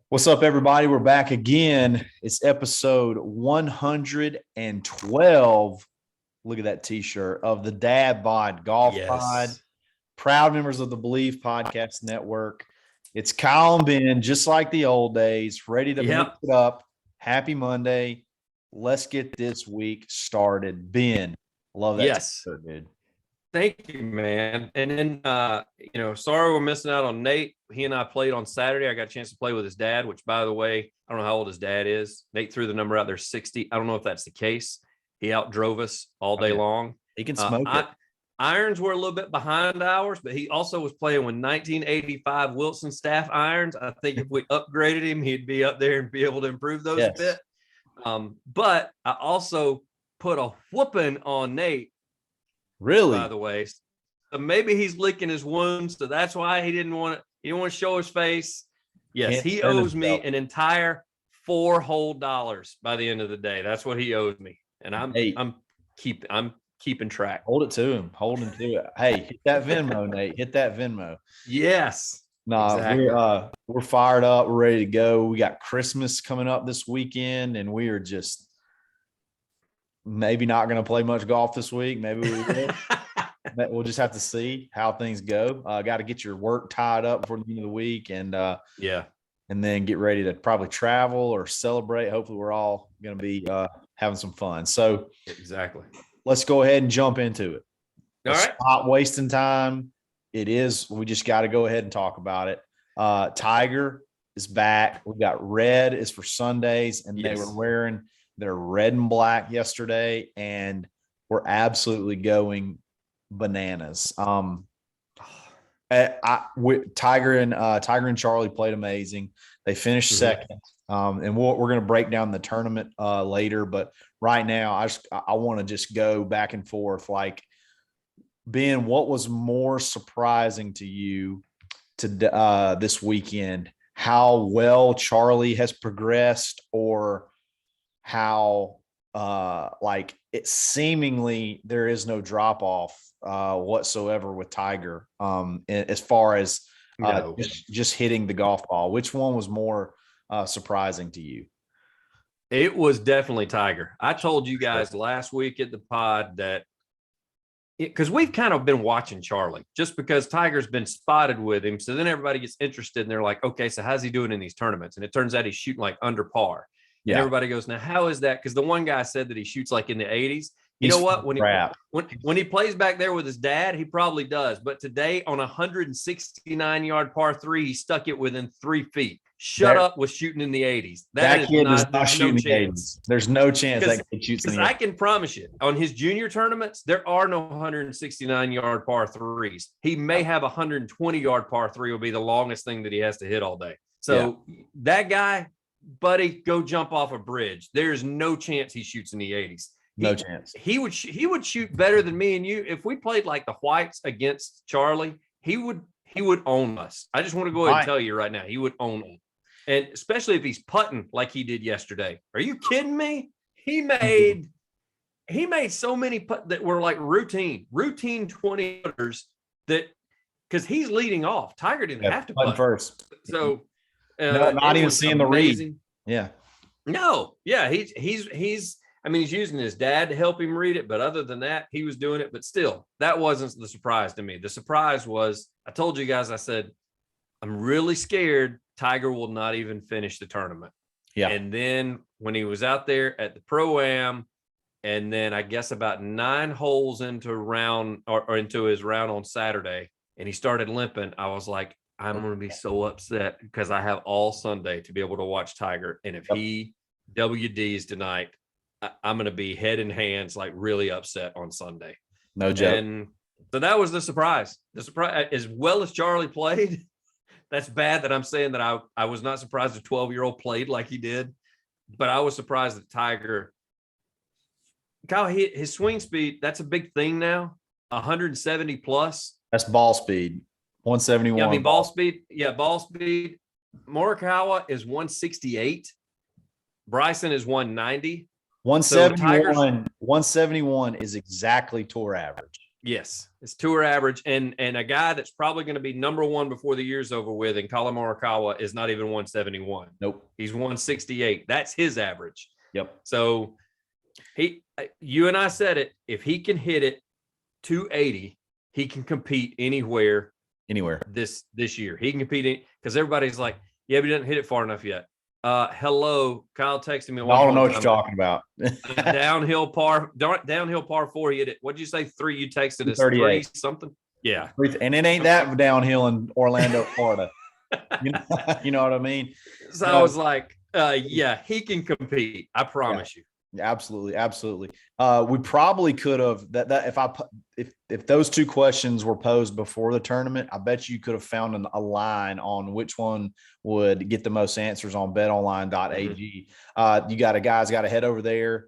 What's up, everybody? We're back again. It's episode 112. Look at that t-shirt of the Dadbod Golf Pod. Proud members of the Believe Podcast Network. It's Kyle and Ben, just like the old days, ready to mix it up. Happy Monday. Let's get this week started. Ben, love that t-shirt, dude. Thank you, man. And then, sorry we're missing out on Nate. He and I played on Saturday. I got a chance to play with his dad, which, by the way, I don't know how old his dad is. Nate threw the number out there, 60. I don't know if that's the case. He outdrove us all day long. He can smoke it. Irons were a little bit behind ours, but he also was playing with 1985 Wilson staff irons. I think if we upgraded him, he'd be up there and be able to improve those a bit. But I also put a whooping on Nate. Really? By the way, so maybe he's licking his wounds, so that's why he didn't want to show his face. Yes, he owes me an entire $4 whole by the end of the day. That's what he owes me, and I'm keeping track. Hold it to him. Hold him to it. Hey, hit that Venmo, Nate. Hit that Venmo. Yes. No, exactly. We're fired up. We're ready to go. We got Christmas coming up this weekend, and we are just maybe not going to play much golf this week. Maybe we will. We'll just have to see how things go. Got to get your work tied up before the end of the week, and then get ready to probably travel or celebrate. Hopefully, we're all going to be having some fun. So, exactly. Let's go ahead and jump into it. All right. Not wasting time. It is. We just got to go ahead and talk about it. Tiger is back. We got red is for Sundays, and they were wearing their red and black yesterday, and we're absolutely going bananas. Tiger and Charlie played amazing. They finished second, and we're going to break down the tournament later. But right now, I want to just go back and forth. Like, Ben, what was more surprising to you this weekend? How well Charlie has progressed, or how it seemingly there is no drop off whatsoever with Tiger as far as just hitting the golf ball? Which one was more surprising to you? It was definitely Tiger. I told you guys last week at the pod that because we've kind of been watching Charlie just because Tiger's been spotted with him. So then everybody gets interested and they're like, okay, so how's he doing in these tournaments? And it turns out he's shooting like under par. Yeah. And everybody goes, now, how is that? Because the one guy said that he shoots like in the 80s. You know what? When he plays back there with his dad, he probably does. But today on a 169-yard par 3, he stuck it within 3 feet. Shut up with shooting in the 80s. That kid is not shooting in the 80s. There's no chance that kid shoots in the 80s. I can promise you, on his junior tournaments, there are no 169-yard par 3s. He may have a 120-yard par 3 will be the longest thing that he has to hit all day. So that guy, buddy, go jump off a bridge. There's no chance he shoots in the 80s. No chance. He would shoot better than me and you. If we played like the Whites against Charlie, he would own us. I just want to go ahead and tell you right now, he would own us. And especially if he's putting like he did yesterday. Are you kidding me? He made so many putts that were like routine 20-footers that because he's leading off. Tiger didn't have to putt first. So not even seeing amazing. The read. Yeah. No. Yeah. He's using his dad to help him read it, but other than that, he was doing it. But still, that wasn't the surprise to me. The surprise was, I told you guys, I said, I'm really scared Tiger will not even finish the tournament. Yeah. And then when he was out there at the Pro-Am, and then I guess about 9 holes into into his round on Saturday, and he started limping, I was like, I'm going to be so upset because I have all Sunday to be able to watch Tiger. And if he WDs tonight, I'm going to be head in hands, like really upset on Sunday. No joke. And so that was the surprise. The surprise, as well as Charlie played, that's bad that I'm saying that I was not surprised a 12-year-old played like he did, but I was surprised that Tiger, Kyle, his swing speed, that's a big thing now, 170 plus. That's ball speed, 171. Yeah, I mean, ball speed. Yeah, ball speed. Morikawa is 168. Bryson is 190. 171 is exactly tour average. Yes, it's tour average, and a guy that's probably going to be number one before the year's over with in Colin Morikawa is not even 171. Nope. He's 168. That's his average. Yep. So you and I said it. If he can hit it 280, he can compete anywhere this year. He can compete because everybody's like, yeah, but he doesn't hit it far enough yet. Hello, Kyle texted me. I don't know what you're talking about. downhill par 4. He hit it. What'd you say? 3? You texted us 3 something. Yeah, and it ain't that downhill in Orlando, Florida. You know what I mean? So I was like, yeah, he can compete. I promise you. Absolutely. We probably could have if those two questions were posed before the tournament, I bet you could have found a line on which one would get the most answers on Betonline.ag. You guys got to head over there.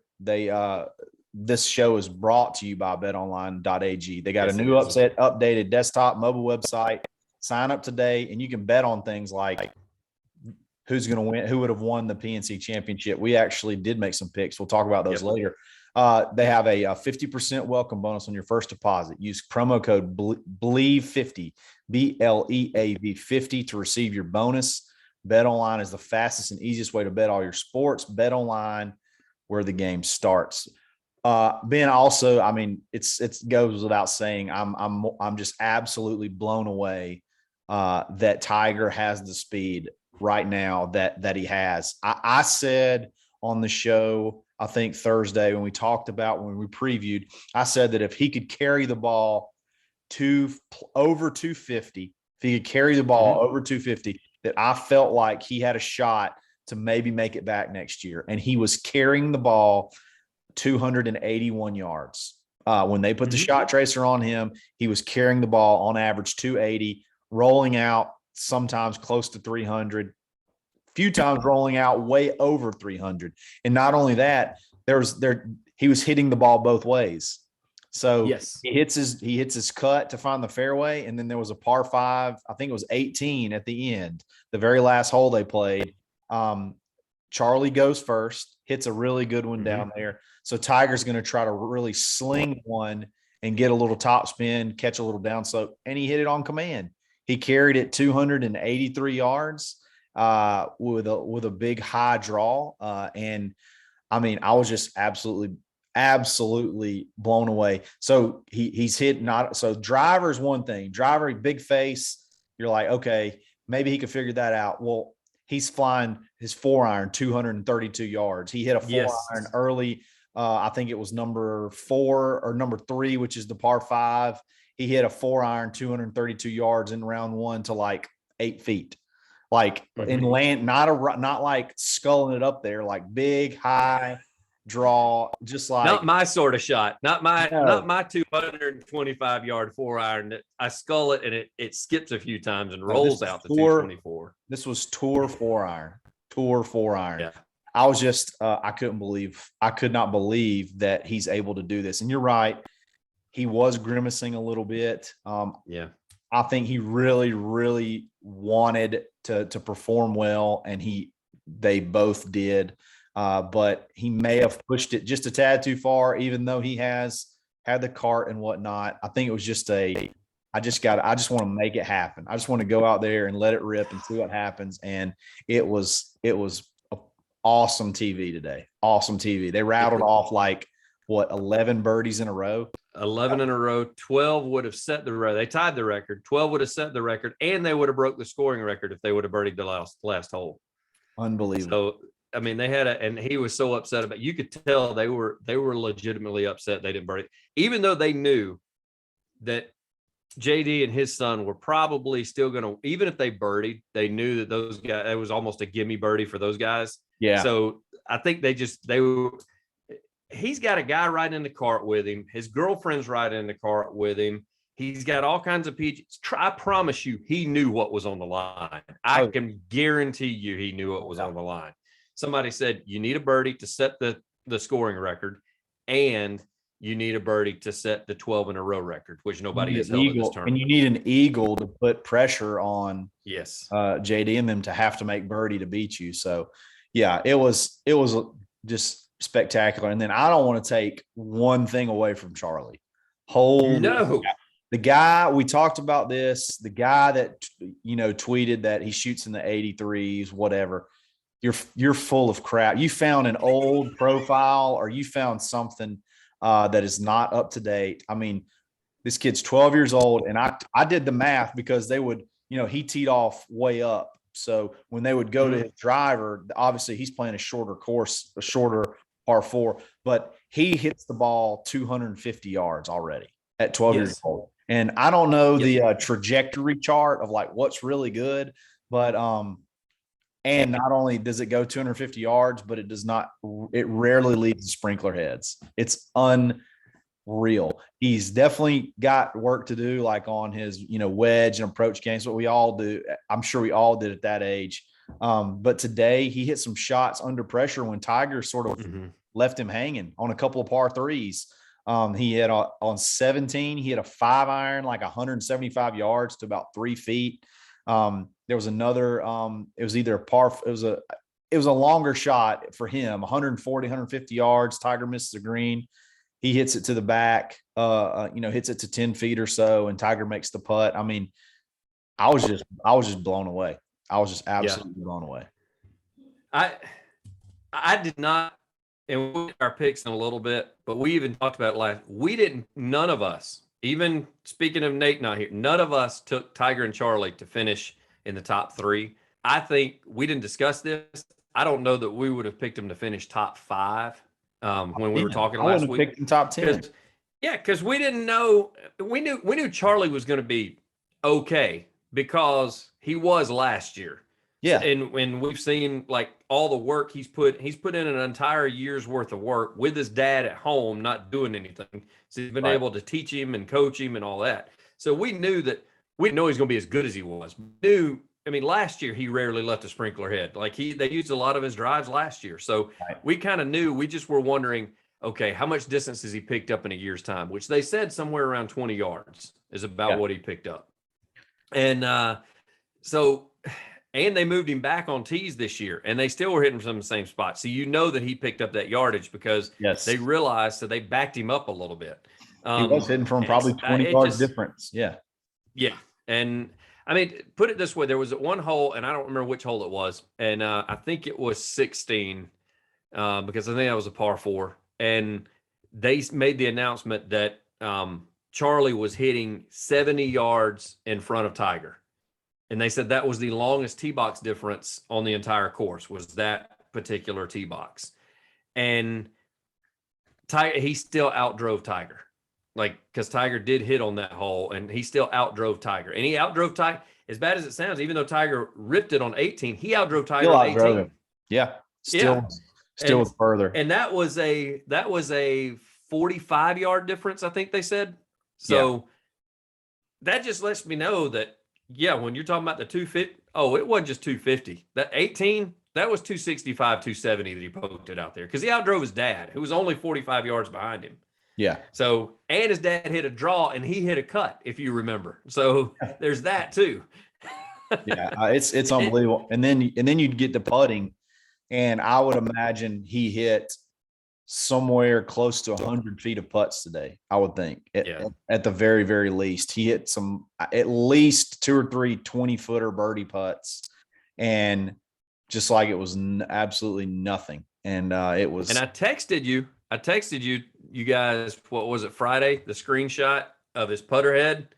This show is brought to you by Betonline.ag. They got a new updated desktop mobile website. Sign up today, and you can bet on things like who's going to win, who would have won the PNC championship. We actually did make some picks. We'll talk about those later. They have a 50% welcome bonus on your first deposit. Use promo code BLEAV50, BLEAV 50 to receive your bonus. BetOnline is the fastest and easiest way to bet all your sports. BetOnline, where the game starts. Ben, also, I mean, it goes without saying, I'm just absolutely blown away that Tiger has the speed right now that he has. I said on the show, I think Thursday when we previewed, I said that if he could carry the ball over 250, if he could carry the ball over 250, that I felt like he had a shot to maybe make it back next year. And he was carrying the ball 281 yards. When they put the shot tracer on him, he was carrying the ball on average 280, rolling out sometimes close to 300, few times rolling out way over 300. And not only that, he was hitting the ball both ways. So yes, he hits his cut to find the fairway. And then there was a par 5, I think it was 18 at the end, the very last hole they played. Charlie goes first, hits a really good one down there. So Tiger's going to try to really sling one and get a little top spin, catch a little downslope, and he hit it on command. He carried it 283 yards with a big high draw. And I mean, I was just absolutely blown away. So he's hit so driver's one thing. Driver, big face. You're like, okay, maybe he could figure that out. Well, he's flying his 4-iron 232 yards. He hit a 4-iron early. I think it was number 4 or number 3, which is the par 5. He hit a 4-iron 232 yards in round 1 to like 8 feet, like in land, not like sculling it up there, like big high draw, just like not my sort of shot, not my 225 yard 4-iron that I scull it and it skips a few times and rolls out the 224. This was tour 4-iron. Yeah. I was just I could not believe that he's able to do this. And you're right, he was grimacing a little bit. I think he really, really wanted to perform well, and they both did. But he may have pushed it just a tad too far, even though he has had the cart and whatnot. I think it was just I just want to make it happen. I just want to go out there and let it rip and see what happens. And it was awesome TV today. Awesome TV. They rattled off 11 birdies in a row. 11 in a row. 12 would have set the record. They tied the record. 12 would have set the record, and they would have broke the scoring record if they would have birdied the last hole. Unbelievable. So, I mean, they had and he was so upset about it. You could tell they were legitimately upset they didn't birdie, even though they knew that JD and his son were probably still going to, even if they birdied, they knew that those guys, it was almost a gimme birdie for those guys. Yeah. So I think he's got a guy riding in the cart with him. His girlfriend's riding in the cart with him. He's got all kinds of peaches. I promise you, he knew what was on the line. I can guarantee you he knew what was on the line. Somebody said, you need a birdie to set the scoring record, and you need a birdie to set the 12 in a row record, which nobody has held in this tournament. And you need an eagle to put pressure on JD and them to have to make birdie to beat you. So, yeah, it was just spectacular. And then I don't want to take one thing away from Charlie. Holy, No. the guy, we talked about this, the guy that, tweeted that he shoots in the 83s, whatever. You're full of crap. You found an old profile, or you found something that is not up to date. I mean, this kid's 12 years old, and I did the math because they would, he teed off way up. So when they would go to his driver, obviously he's playing a shorter course, a shorter par four, but he hits the ball 250 yards already at 12 years old. And I don't know the trajectory chart of like what's really good, but and not only does it go 250 yards, but it rarely leaves the sprinkler heads. It's unreal. He's definitely got work to do, like on his, wedge and approach games, what we all do. I'm sure we all did at that age. But today he hit some shots under pressure when Tiger sort of left him hanging on a couple of par threes. He had on 17, he had a 5-iron, like 175 yards to about 3 feet. There was another, it was either it was a longer shot for him, 140, 150 yards. Tiger misses the green. He hits it to the back, hits it to 10 feet or so, and Tiger makes the putt. I mean, I was just blown away. I was just absolutely blown away. I did not, and we'll get our picks in a little bit, but we even talked about it none of us, even speaking of Nate not here, none of us took Tiger and Charlie to finish in the top 3. I think we didn't discuss this. I don't know that we would have picked them to finish top 5 when we were talking last week. Picked them top 10. Because we didn't know. We knew Charlie was going to be okay because he was last year. Yeah. And we've seen like all the work he's put in an entire year's worth of work with his dad at home, not doing anything. So he's been able to teach him and coach him and all that. So we knew that we didn't know he's going to be as good as he was. Last year he rarely left a sprinkler head. Like they used a lot of his drives last year. So we kind of knew, we just were wondering, okay, how much distance has he picked up in a year's time? Which they said somewhere around 20 yards is about what he picked up. And and they moved him back on tees this year, and they still were hitting from the same spot. So that he picked up that yardage because they realized, so they backed him up a little bit. He was hitting from probably 20 yards difference. Yeah. Yeah. And I mean, put it this way, there was one hole, and I don't remember which hole it was, and I think it was 16 because I think that was a par 4. And they made the announcement that Charlie was hitting 70 yards in front of Tiger. And they said that was the longest tee box difference on the entire course, was that particular tee box. And he still outdrove Tiger. Because Tiger did hit on that hole, and he still outdrove Tiger. And he outdrove Tiger, as bad as it sounds, even though Tiger ripped it on 18, he outdrove Tiger on 18. Him. Yeah. Still further. And that was a 45-yard difference, I think they said. So that just lets me know that, when you're talking about the 250, it wasn't just 250. That 18, that was 265, 270 that he poked it out there because he outdrove his dad, who was only 45 yards behind him. Yeah. So, and his dad hit a draw and he hit a cut, if you remember. So there's that too. It's unbelievable. And then you'd get to putting, and I would imagine he hit somewhere close to 100 feet of putts today, I would think. At the very, very least. He hit at least 2 or 3 20-footer birdie putts, and just like it was absolutely nothing. And it was. And I texted you guys, what was it, Friday, the screenshot of his putter head,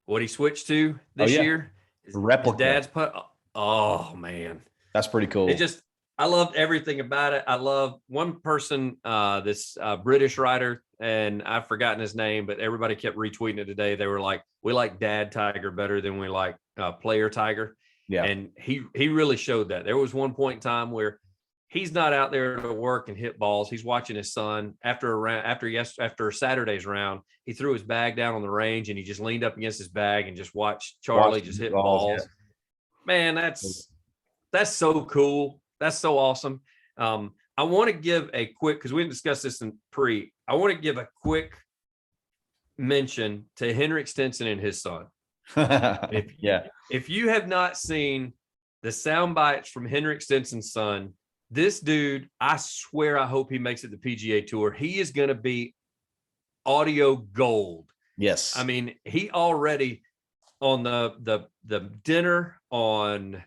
what he switched to this year. His dad's putt. Oh, man. That's pretty cool. I loved everything about it. I love one person, this British writer, and I've forgotten his name, but everybody kept retweeting it today. They were like, we like Dad Tiger better than we like Player Tiger. Yeah. And he really showed that. There was one point in time where he's not out there to work and hit balls. He's watching his son. After Saturday's round, he threw his bag down on the range and he just leaned up against his bag and just watched Charlie just hit balls. Yeah. Man, that's so cool. That's so awesome. I want to give a quick, because we didn't discuss this in pre, I want to give a quick mention to Henrik Stenson and his son. If you have not seen the sound bites from Henrik Stenson's son, this dude, I swear, I hope he makes it the PGA Tour. He is going to be audio gold. Yes. I mean, he already on the dinner on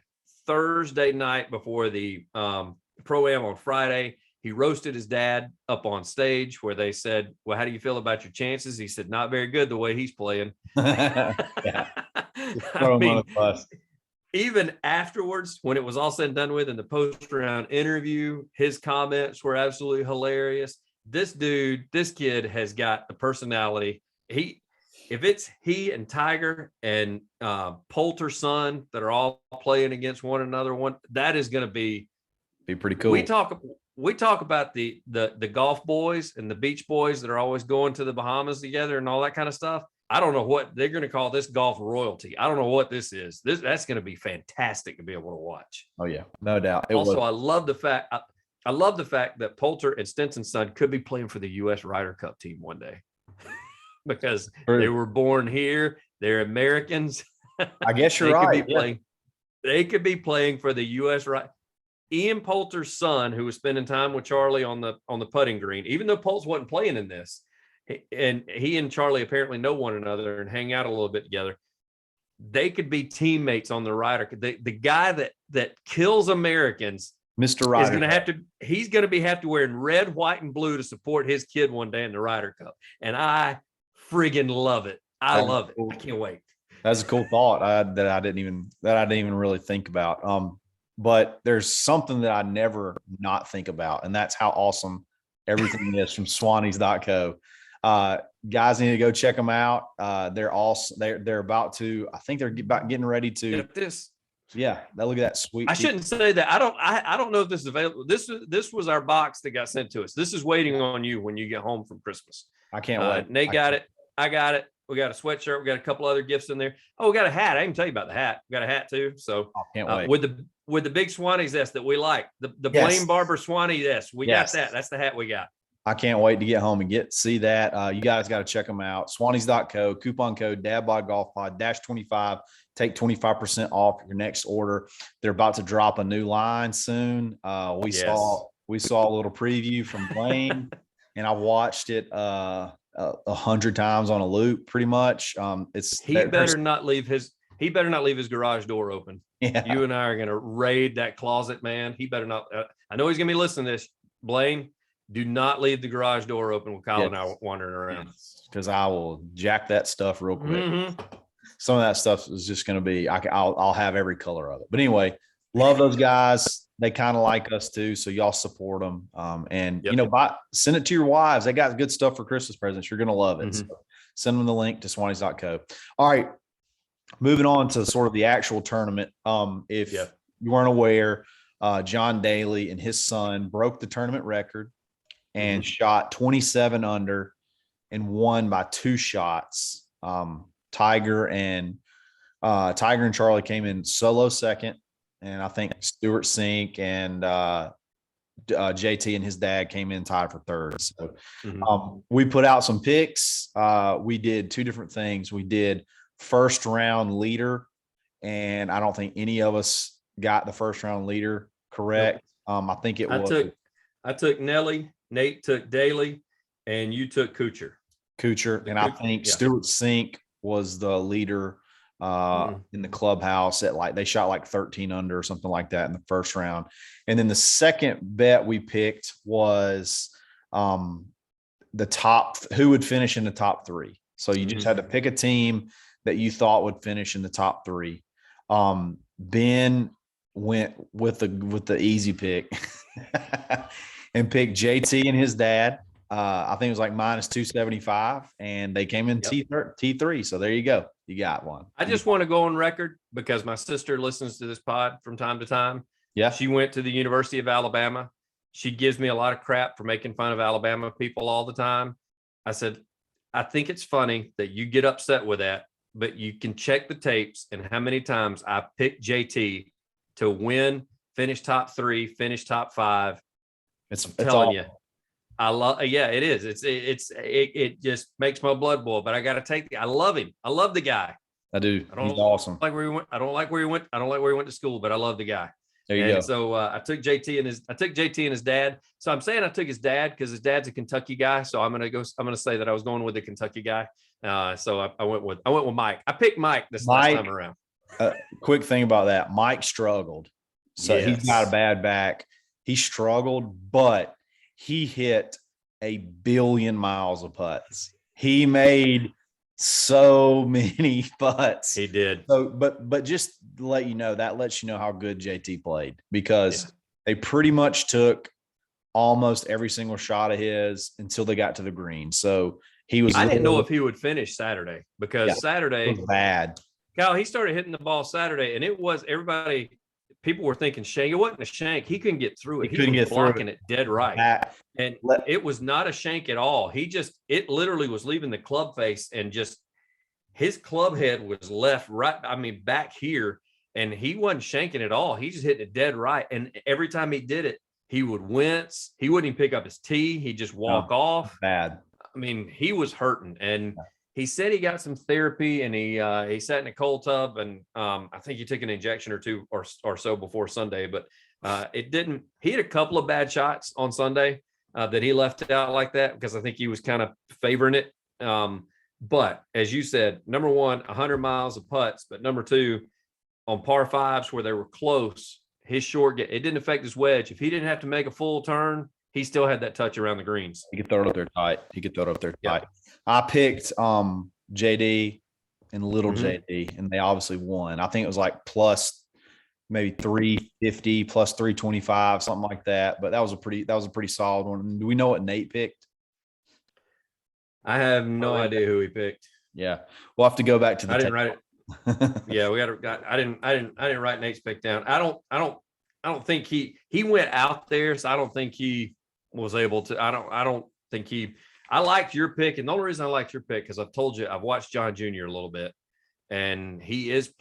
Thursday night before the pro-am on Friday, he roasted his dad up on stage where they said, well, how do you feel about your chances? He said, not very good the way he's playing. Yeah. I mean, even afterwards, when it was all said and done with in the post-round interview, his comments were absolutely hilarious. This kid has got the personality. If it's he and Tiger and Poulter's son that are all playing against one another, that is going to be pretty cool. We talk about the golf boys and the beach boys that are always going to the Bahamas together and all that kind of stuff. I don't know what they're going to call this golf royalty. I don't know what this is. That's going to be fantastic to be able to watch. Oh yeah, no doubt. I love the fact that Poulter and Stinson's son could be playing for the U.S. Ryder Cup team one day because they were born here. They're Americans. I guess you're right. They could be playing for the U.S. Ian Poulter's son, who was spending time with Charlie on the putting green, even though Poulter wasn't playing in this, and he and Charlie apparently know one another and hang out a little bit together. They could be teammates on the Ryder. The guy that kills Americans, Mr. Ryder, he's going to have to wearing red, white, and blue to support his kid one day in the Ryder Cup, and I friggin' love it. I love it. I can't wait. That's a cool thought that I didn't even really think about. But there's something that I never not think about, and that's how awesome everything is from Swannies.co. Guys need to go check them out. They're about to, I think they're about getting ready to get this. Yeah, look at that sweet. I shouldn't say that. I don't know if this is available. This was our box that got sent to us. This is waiting on you when you get home from Christmas. I can't wait. Nate got it. I got it. We got a sweatshirt. We got a couple other gifts in there. Oh, we got a hat. I didn't tell you about the hat. We got a hat too. So I can't wait. With the big Swannies S that we like, the Blaine Barber Swannies S. We got that. That's the hat we got. I can't wait to get home and see that. You guys got to check them out. Swannies.co, coupon code Dadbod Golf Pod -25. Take 25% off your next order. They're about to drop a new line soon. We saw a little preview from Blaine, and I watched it 100 times on a loop, pretty much. He better not leave his garage door open. Yeah. You and I are going to raid that closet, man. He better not. I know he's going to be listening to this. Blaine, do not leave the garage door open with Kyle and I wandering around. Because I will jack that stuff real quick. Mm-hmm. Some of that stuff is just going to be, I'll have every color of it. But anyway, love those guys. They kind of like us too. So y'all support them. Send it to your wives. They got good stuff for Christmas presents. You're going to love it. Mm-hmm. So send them the link to Swannies.co. All right. Moving on to sort of the actual tournament. If you weren't aware, John Daly and his son broke the tournament record and shot 27 under and won by 2 shots. Tiger and Charlie came in solo second, and I think Stuart Sink and JT and his dad came in tied for third. So we put out some picks. We did 2 different things. We did first round leader, and I don't think any of us got the first round leader correct. Nope. I think I took Nelly, Nate took Daly, and you took Kuchar. And I think Stuart Sink was the leader in the clubhouse at they shot 13 under or something like that in the first round. And then the second bet we picked was the top, who would finish in the top 3. So you just had to pick a team that you thought would finish in the top 3. Ben went with the easy pick and picked JT and his dad. I think it was -275, and they came in T3. So there you go. You got one. I just want to go on record because my sister listens to this pod from time to time. Yeah. She went to the University of Alabama. She gives me a lot of crap for making fun of Alabama people all the time. I said, I think it's funny that you get upset with that, but you can check the tapes and how many times I picked JT to win, finish top 3, finish top 5. I'm telling you. I love, it is. It just makes my blood boil. But I got to I love him. I love the guy. I do. He's awesome. I don't like where he went to school, but I love the guy. There you And go. so I took JT and his dad. So I'm saying I took his dad because his dad's a Kentucky guy. So I'm gonna say that I was going with the Kentucky guy. So I went with Mike. I picked Mike this last time around. Quick thing about that, Mike struggled. So he's got a bad back. He struggled, but he hit 1 billion miles of putts. He made so many putts. He did. So, but just to let you know, that lets you know how good JT played, because they pretty much took almost every single shot of his until they got to the green. So I didn't know if he would finish Saturday, because Saturday was bad. Kyle, he started hitting the ball Saturday, and people were thinking shank. It wasn't a shank. He couldn't get through it. He was blocking it dead right. And it was not a shank at all. It literally was leaving the club face, and just his club head was left right. I mean, back here, and he wasn't shanking at all. He just hit it dead right. And every time he did it, he would wince. He wouldn't even pick up his tee. He'd just walk off. Bad. I mean, he was hurting, and he said he got some therapy, and he sat in a cold tub, and I think he took an injection or two or so before Sunday, but it didn't. He had a couple of bad shots on Sunday that he left out like that, because I think he was kind of favoring it. But as you said, number one, 100 miles of putts, but number two, on par fives where they were close, his short it didn't affect his wedge. If he didn't have to make a full turn, he still had that touch around the greens. He could throw it up there tight. I picked JD and little JD, and they obviously won. I think it was like plus maybe 350, plus 325, something like that. But that was a pretty solid one. Do we know what Nate picked? I have no idea who he picked. Yeah, we'll have to go back to the. I didn't write it. Yeah, I didn't write Nate's pick down. I don't think he went out there, so I don't think he was able to. I don't think he. I liked your pick, and the only reason I liked your pick, because I've told you I've watched John Jr. a little bit, and he's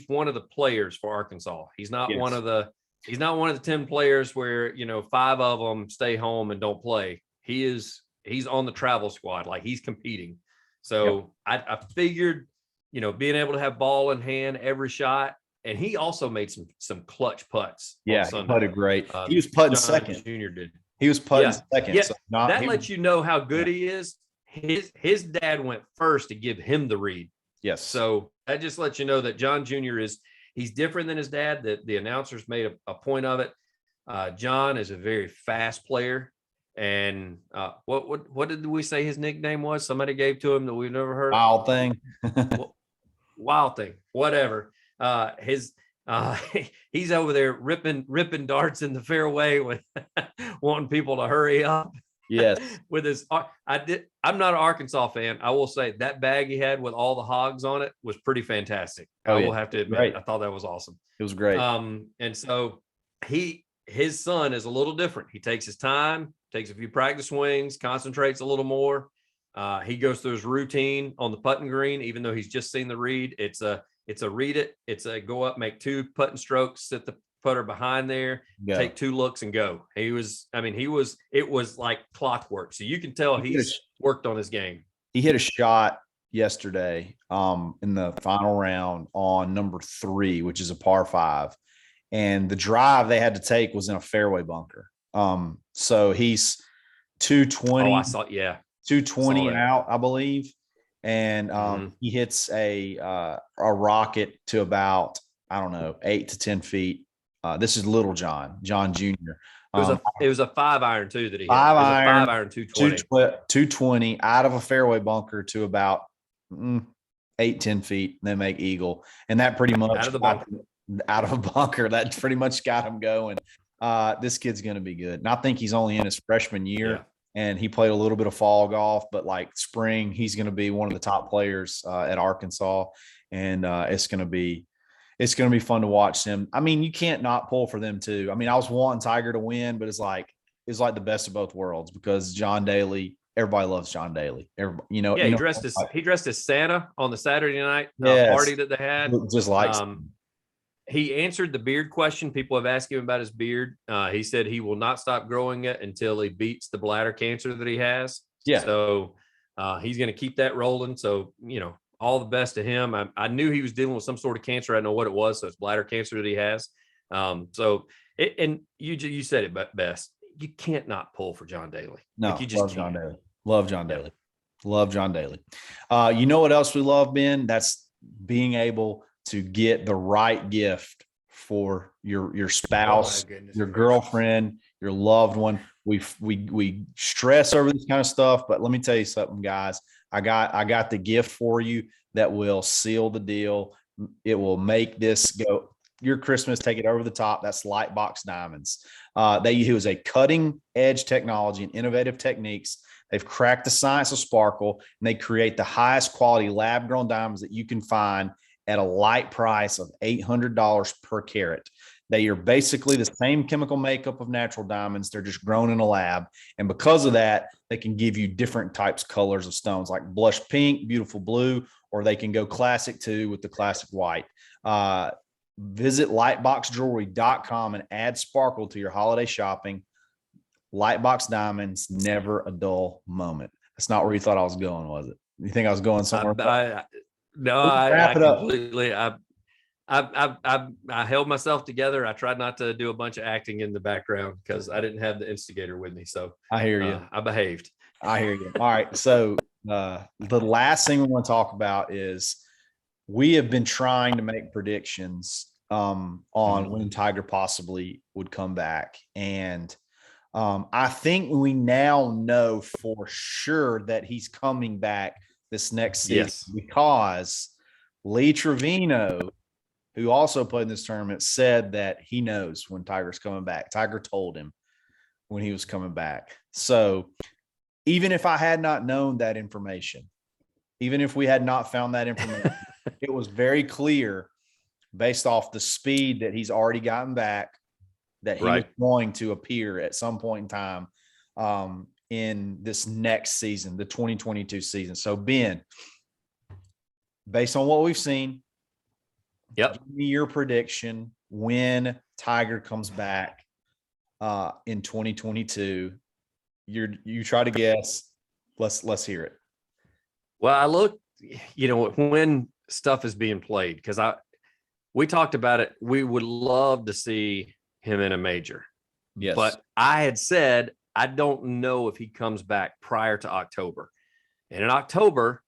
one of the players for Arkansas. He's not one of the 10 players where 5 of them stay home and don't play. He's on the travel squad, like he's competing. So I figured, being able to have ball in hand every shot, and he also made some clutch putts. Yeah, he putted great. He was putting second. Junior did. He was putting second. Yeah, so that lets you know how good he is. His dad went first to give him the read. Yes. So that just lets you know that John Jr. he's different than his dad. That the announcers made a point of it. John is a very fast player. And what did we say his nickname was? Somebody gave to him that we've never heard. Wild Thing. Wild Thing. Whatever. He's over there ripping darts in the fairway with wanting people to hurry up. Yes. With his, I'm not an Arkansas fan. I will say that bag he had with all the hogs on it was pretty fantastic. I will have to admit, I thought that was awesome. It was great. And so his son is a little different. He takes his time, takes a few practice swings, concentrates a little more. He goes through his routine on the putting green, even though he's just seen the read. It's a read it. It's a go up, make 2 putting strokes, sit the putter behind there, take 2 looks and go. It was like clockwork. So you can tell he's worked on his game. He hit a shot yesterday in the final round on number 3, which is a par 5. And the drive they had to take was in a fairway bunker. So he's 220. Oh, I saw, 220 out, I believe. And he hits a rocket to about, I don't know, 8 to 10 feet. This is little John Jr. It was a 5-iron too that he hit. 5-iron 220. 220 out of a fairway bunker to about 8-10 feet. They make eagle, and that pretty much out of a bunker. That pretty much got him going. This kid's going to be good, and I think he's only in his freshman year. Yeah. And he played a little bit of fall golf, but like spring, he's going to be one of the top players at Arkansas, and it's going to be fun to watch him. I mean, you can't not pull for them too. I mean, I was wanting Tiger to win, but it's like the best of both worlds, because John Daly, everybody loves John Daly. He dressed as Santa on the Saturday night party that they had. Just like he answered the beard question. People have asked him about his beard. He said he will not stop growing it until he beats the bladder cancer that he has. Yeah. So he's going to keep that rolling. So, all the best to him. I knew he was dealing with some sort of cancer. I don't know what it was. So it's bladder cancer that he has. And you said it best. You can't not pull for John Daly. No, like you just love John can't. Daly. Love John Daly. Love John Daly. You know what else we love, Ben? That's being able to get the right gift for your spouse, your girlfriend, your loved one. We stress over this kind of stuff, but let me tell you something, guys. I got the gift for you that will seal the deal. It will make this go your Christmas, take it over the top. That's Lightbox Diamonds. They use a cutting edge technology and innovative techniques. They've cracked the science of sparkle, and they create the highest quality lab grown diamonds that you can find at a light price of $800 per carat. They are basically the same chemical makeup of natural diamonds. They're just grown in a lab. And because of that, they can give you different types, colors of stones, like blush pink, beautiful blue, or they can go classic too with the classic white. Visit lightboxjewelry.com and add sparkle to your holiday shopping. Lightbox Diamonds, never a dull moment. That's not where you thought I was going, was it? You think I was going somewhere? I completely. I held myself together. I tried not to do a bunch of acting in the background because I didn't have the instigator with me. So I hear you. I behaved. I hear you. All right. So the last thing we want to talk about is we have been trying to make predictions on when Tiger possibly would come back. And I think we now know for sure that he's coming back this next season because Lee Trevino, who also played in this tournament, said that he knows when Tiger's coming back. Tiger told him when he was coming back. So even if I had not known that information, even if we had not found that information, it was very clear based off the speed that he's already gotten back that he was going to appear at some point in time in this next season, the 2022 season. So Ben, based on what we've seen, give me your prediction when Tiger comes back in 2022. You try to guess. Let's hear it. Well, I look, when stuff is being played, because we talked about it. We would love to see him in a major. Yes. But I had said, I don't know if he comes back prior to October. And in October,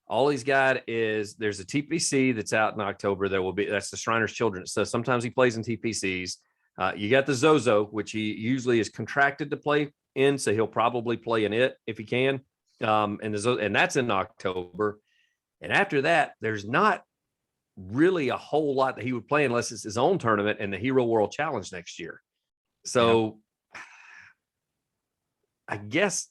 all he's got is there's a TPC that's out in October. That's the Shriners Children. So sometimes he plays in TPCs. You got the Zozo, which he usually is contracted to play in. So he'll probably play in it if he can. And that's in October. And after that, there's not really a whole lot that he would play unless it's his own tournament and the Hero World Challenge next year. So I guess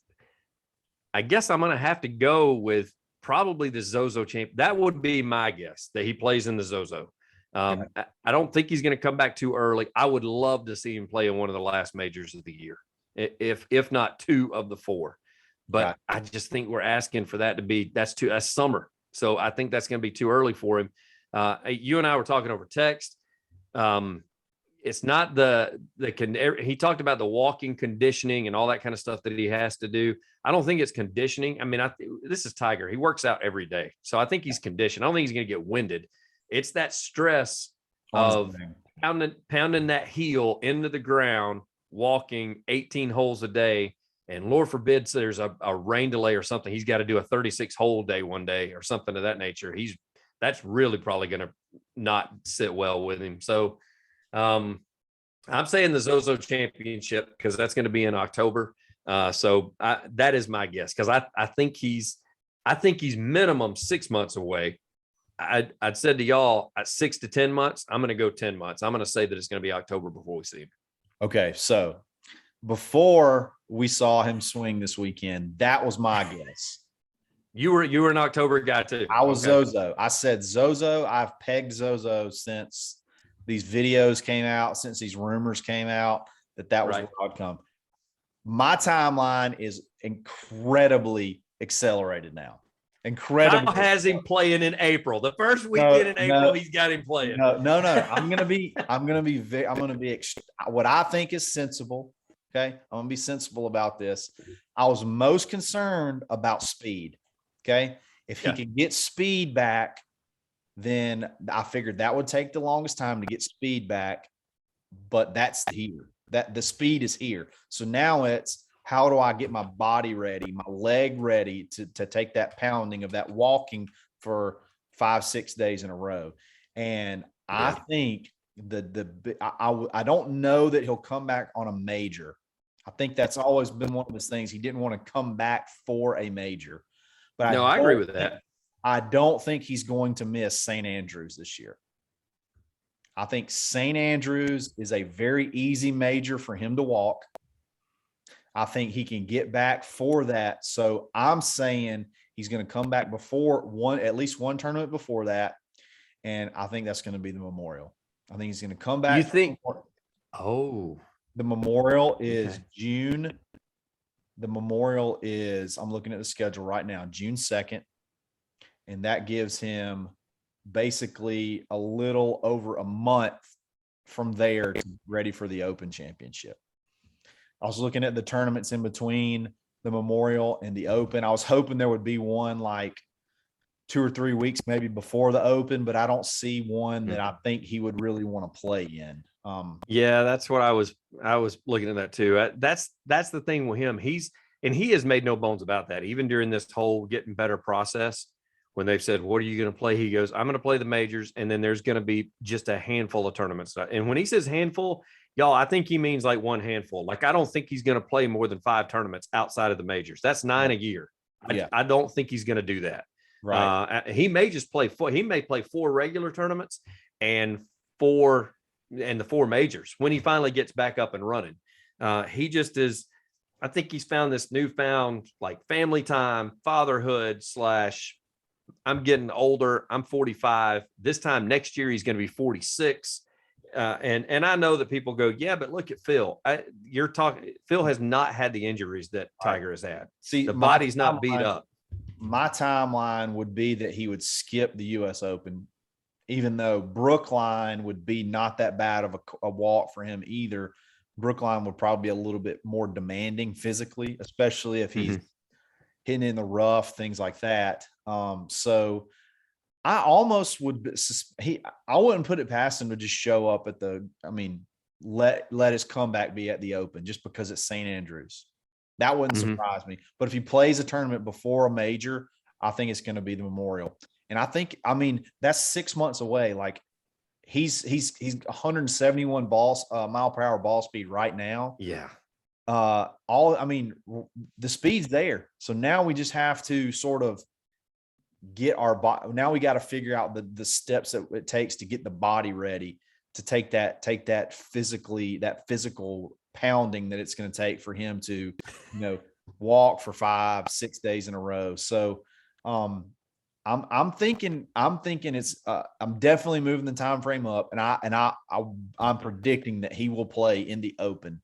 I'm going to have to go with probably the Zozo champ. That would be my guess, that he plays in the Zozo. I don't think he's going to come back too early. I would love to see him play in one of the last majors of the year, if not two of the four. But I just think we're asking for that to be, that's summer. So I think that's going to be too early for him. You and I were talking over text. It's not he talked about the walking conditioning and all that kind of stuff that he has to do. I don't think it's conditioning. I mean, this is Tiger. He works out every day. So I think he's conditioned. I don't think he's going to get winded. It's that stress of pounding that heel into the ground, walking 18 holes a day. And Lord forbid there's a rain delay or something. He's got to do a 36-hole day one day or something of that nature. That's really probably going to not sit well with him. So I'm saying the Zozo Championship because that's going to be in October. So that is my guess because I think he's minimum 6 months away. I'd said to y'all at 6 to 10 months. I'm going to go 10 months. I'm going to say that it's going to be October before we see him. Okay, so before we saw him swing this weekend, that was my guess. You were an October guy too. I was Zozo. I said Zozo. I've pegged Zozo since these videos came out, since these rumors came out that was the outcome. My timeline is incredibly accelerated now. Incredible. Kyle has him playing in April. The first weekend in April, he's got him playing. No. I'm going to be what I think is sensible. Okay. I'm going to be sensible about this. I was most concerned about speed. Okay. If he could get speed back, then I figured that would take the longest time to get speed back. but that's here. That the speed is here. So now it's how do I get my body ready, my leg ready to take that pounding of that walking for 5-6 days in a row. And I think I don't know that he'll come back on a major. I think that's always been one of his things. He didn't want to come back for a major. But No, I agree with that. I don't think he's going to miss St. Andrews this year. I think St. Andrews is a very easy major for him to walk. I think he can get back for that. So I'm saying he's going to come back before at least one tournament before that. And I think that's going to be the Memorial. I think he's going to come back. You think? Oh, the Memorial is June. The Memorial is, I'm looking at the schedule right now, June 2nd. And that gives him basically a little over a month from there to be ready for the Open Championship. I was looking at the tournaments in between the Memorial and the Open. I was hoping there would be one like 2 or 3 weeks maybe before the Open, but I don't see one that I think he would really want to play in. Yeah, that's what I was looking at that too. That's the thing with him. He has made no bones about that. Even during this whole getting better process, when they've said, what are you going to play? He goes, I'm going to play the majors. And then there's going to be just a handful of tournaments. And when he says handful, y'all, I think he means like one handful. Like, I don't think he's going to play more than 5 tournaments outside of the majors. That's 9 a year. I don't think he's going to do that. Right. He may just play 4. He may play 4 regular tournaments and 4 and the 4 majors when he finally gets back up and running. He just is. I think he's found this newfound like family time, fatherhood / I'm getting older. I'm 45. This time next year, he's going to be 46. And I know that people go, yeah, but look at Phil. Phil has not had the injuries that Tiger has had. See, the body's not beat up. My timeline would be that he would skip the U.S. Open, even though Brookline would be not that bad of a walk for him either. Brookline would probably be a little bit more demanding physically, especially if he's hitting in the rough, things like that. So I almost would I wouldn't put it past him to just show up at let his comeback be at the Open just because it's St. Andrews. That wouldn't surprise me. But if he plays a tournament before a major, I think it's going to be the Memorial. And I think, that's 6 months away. Like he's 171 mile per hour ball speed right now. Yeah. The speed's there. So now we just have to sort of get now we got to figure out the steps that it takes to get the body ready to take that physical pounding that it's going to take for him to, walk for 5-6 days in a row. So, I'm thinking it's I'm definitely moving the time frame up, and I'm predicting that he will play in the Open.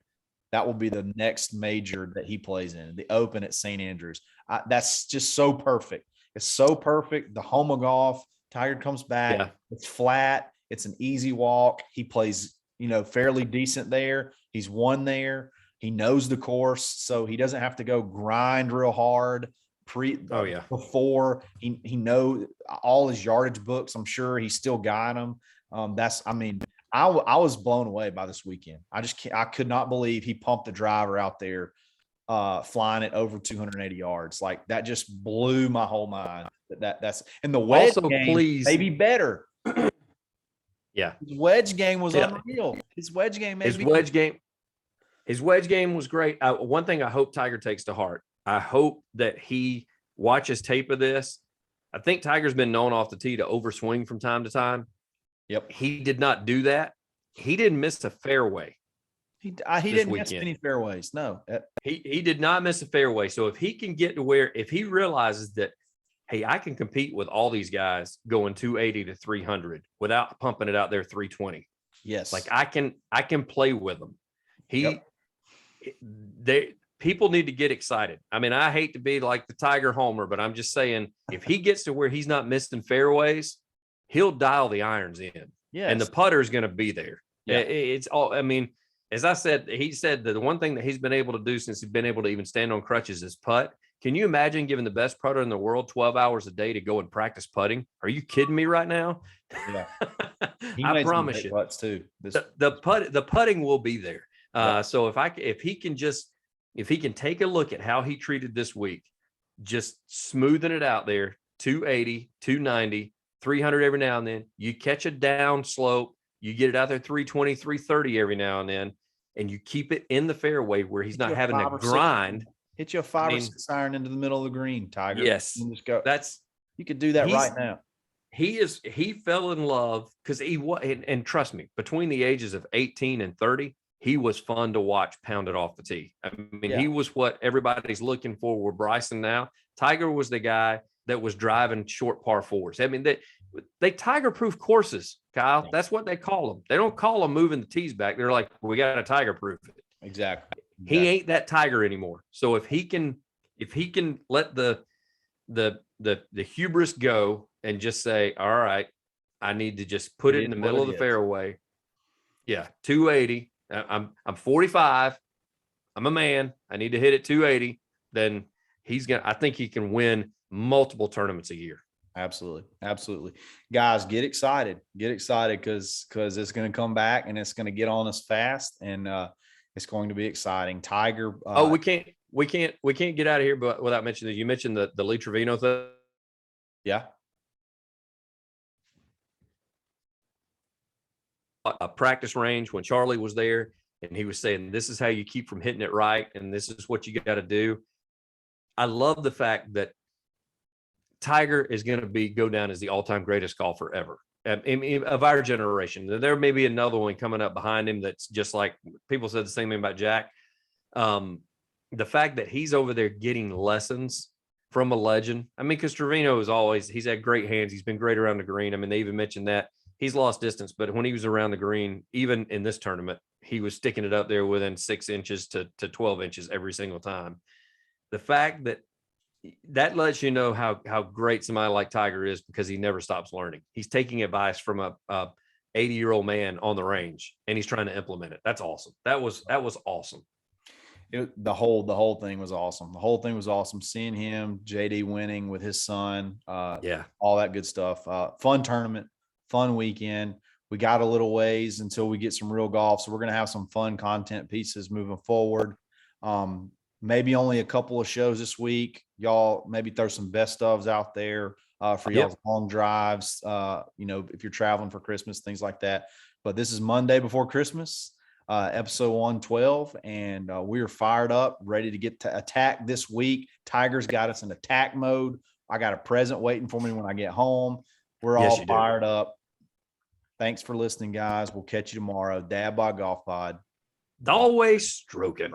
That will be the next major that he plays in, the Open at St. Andrews. That's just so perfect. It's so perfect. The home of golf. Tiger comes back. Yeah. It's flat. It's an easy walk. He plays, fairly decent there. He's won there. He knows the course, so he doesn't have to go grind real hard before he knows all his yardage books. I'm sure he's still got them. I was blown away by this weekend. I could not believe he pumped the driver out there, flying it over 280 yards. Like that just blew my whole mind. That's and the wedge game maybe better. Yeah, his wedge game was unreal. His wedge game, his wedge game was great. One thing I hope Tiger takes to heart. I hope that he watches tape of this. I think Tiger's been known off the tee to overswing from time to time. Yep. He did not do that. He didn't miss a fairway. He didn't miss any fairways. No. He did not miss a fairway. So if he can get to if he realizes that, hey, I can compete with all these guys going 280 to 300 without pumping it out there 320. Yes. Like I can play with them. People need to get excited. I hate to be like the Tiger homer, but I'm just saying if he gets to where he's not missing fairways, he'll dial the irons in. Yeah. And the putter is going to be there. Yeah. It's all, as I said, he said that the one thing that he's been able to do since he's been able to even stand on crutches is putt. Can you imagine giving the best putter in the world 12 hours a day to go and practice putting? Are you kidding me right now? Yeah. I promise you. Putts too. The putting will be there. Yep. So if he can take a look at how he treated this week, just smoothing it out there, 280, 290, 300 every now and then. You catch a down slope, you get it out there 320, 330 every now and then, and you keep it in the fairway where he's not having to grind. Hit you a 5 or 6 iron into the middle of the green, Tiger. Yes. Just go. You could do that right now. He fell in love because he was, and trust me, between the ages of 18 and 30, he was fun to watch pound it off the tee. I mean, he was what everybody's looking for with Bryson now. Tiger was the guy that was driving short par fours. I mean, they Tiger-proof courses, Kyle. That's what they call them. They don't call them moving the tees back. They're like, we got to Tiger-proof it. Exactly. He ain't that Tiger anymore. So if he can let the hubris go and just say, all right, I need to just put it in the middle of the fairway. Yeah, 280. I'm 45. I'm a man. I need to hit it 280. Then I think he can win multiple tournaments a year. Absolutely. Guys, get excited because it's going to come back and it's going to get on us fast, and it's going to be exciting. Tiger. We can't get out of here but without mentioning that you mentioned the Lee Trevino thing. Yeah. A practice range when Charlie was there, and he was saying, this is how you keep from hitting it right, and this is what you got to do. I love the fact that Tiger is going to go down as the all-time greatest golfer ever of our generation. There may be another one coming up behind him that's just like people said the same thing about Jack. The fact that he's over there getting lessons from a legend. I mean, because Trevino he's had great hands. He's been great around the green. I mean, they even mentioned that he's lost distance, but when he was around the green, even in this tournament, he was sticking it up there within 6 inches to 12 inches every single time. The fact that lets you know how great somebody like Tiger is, because he never stops learning. He's taking advice from a 80-year-old man on the range, and he's trying to implement it. That's awesome. That was awesome. The whole thing was awesome. The whole thing was awesome. Seeing him, JD winning with his son, all that good stuff. Fun tournament, fun weekend. We got a little ways until we get some real golf, so we're going to have some fun content pieces moving forward. Maybe only a couple of shows this week. Y'all maybe throw some best ofs out there for y'all's long drives. If you're traveling for Christmas, things like that. But this is Monday before Christmas. Episode 112, and we are fired up, ready to get to attack this week. Tiger's got us in attack mode. I got a present waiting for me when I get home. We're all fired up. Thanks for listening, guys. We'll catch you tomorrow. Dad Bod Golf Pod. Always stroking.